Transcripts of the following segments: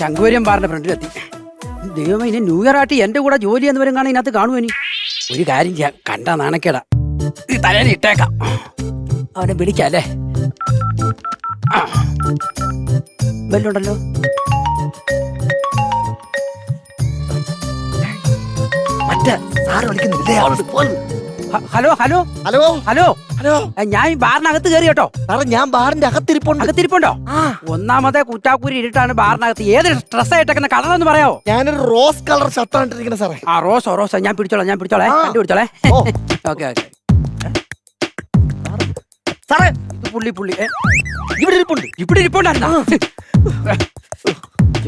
ശങ്കുവര്യം ബാറിന്റെ ഫ്രണ്ടിലെത്തി. ദൈവമേ, ഇനി ന്യൂ ഇയർ ആയിട്ട് എന്റെ കൂടെ ജോലി എന്നവരും കാണാൻ ഇതിനകത്ത് കാണുമോ? ഇനി ഒരു കാര്യം ചെയ്യാം, കണ്ട നാണക്കേടാ, ഈ തലേനെ ഇട്ടേക്കാം. അവനെ വിളിക്കല്ലേ? ബെല്ലുണ്ടല്ലോ. മറ്റേ സാറ് വിളിക്കുന്നില്ലേ? Hello hello hello hello hello. ഞാൻ ഈ ബാറിനകത്ത് കയറി കേട്ടോ. സാറേ ഞാൻ ബാറിന്റെ അകത്തിരിപ്പുണ്ട്. അകത്തിരിപ്പുണ്ടോ? ഒന്നാമത്തെ കുറ്റാക്കൂരി ഇരുട്ടാണ് ബാറിനകത്ത്. ഏത് ഡ്രസ് ആയിട്ടേക്കുന്ന കളറൊന്ന് പറയാവോ? ഞാനൊരു റോസ് കളർ ഷർട്ടാണ് ഇട്ടിരിക്കുന്നത് സാറേ. ആ റോസോ ഞാൻ പിടിച്ചോളാം കണ്ടുപിടിച്ചോളേ. Okay okay. സാറേ പുള്ളി ഇവിടെ ഇരിപ്പുണ്ട്. ഇവിടെ ഇരിപ്പുണ്ടായിരുന്ന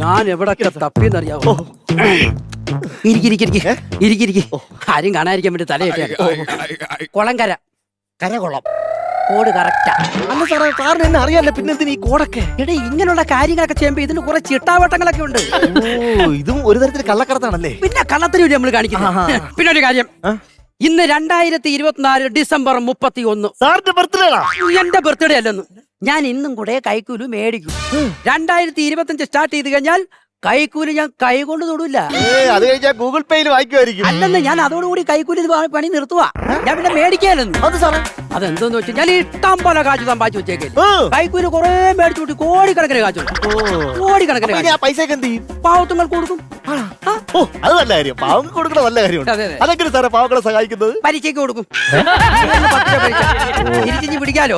ഞാൻ എവിടൊക്കെ തപ്പിന്നറിയാവോ? ഇരിക്കി ആരും കാണാതിരിക്കാൻ വേണ്ടി തലയിട്ട് കൊളങ്കര കരകൊള്ളം കോഡ് കറക്റ്റാ. അല്ല സാറേ, സാറിന് എന്നെ അറിയാലോ, പിന്നെ എന്തിനാ ഈ കോടൊക്കെ? എടേ, ഇങ്ങനെയുള്ള കാര്യങ്ങളൊക്കെ ചെയ്യുമ്പോ ഇതിന് കുറെ ചിട്ടാവട്ടങ്ങളൊക്കെ ഉണ്ട്. ഇതും ഒരു തരത്തിൽ കള്ളക്കടത്താണല്ലേ? പിന്നെ കള്ളത്തിന് നമ്മൾ കാണിക്കുന്നത്. പിന്നെ ഒരു കാര്യം, ഇന്ന് 2024 ഡിസംബർ 31 സാറിന്റെ ബർത്ത്ഡേ എന്റെ ബർത്ത്ഡേ അല്ലെന്ന്. ഞാൻ ഇന്നും കൂടെ കൈക്കൂലി മേടിക്കും. 2025 സ്റ്റാർട്ട് ചെയ്ത് കഴിഞ്ഞാൽ കൈക്കൂലി ഞാൻ കൈ കൊണ്ട് തൊടൂല. അത് കഴിഞ്ഞാൽ ഗൂഗിൾ പേയിൽ വായിക്കുമായിരിക്കും. അല്ലെന്ന്, ഞാൻ അതോടുകൂടി കൈക്കൂലി പണി നിർത്തുവാ. ഞാൻ പിന്നെ മേടിക്കാലെന്ന്. അത് സാറേ അതെന്തോന്ന് വെച്ചാൽ ഞാൻ ഇഷ്ടം പോലെ കാശ് സമ്പാദിച്ചു വെച്ചേക്കില്ല. കൈക്കൂലി കുറെ മേടിച്ചു കൂട്ടി കോടിക്കണക്കിന് കാശ്, കോടിക്കണക്കിന് പൈസ എന്ത് ചെയ്യും? പാവത്തുങ്ങൾക്ക് കൊടുക്കും. അത് നല്ല കാര്യം, പാവങ്ങൾക്ക് കൊടുക്കണ നല്ല കാര്യമുണ്ട്. അതെങ്ങനെ സാറേ പാവങ്ങളെ സഹായിക്കുന്നത്? പരീക്ഷയ്ക്ക് കൊടുക്കും. തിരിച്ചു പിടിക്കാലോ.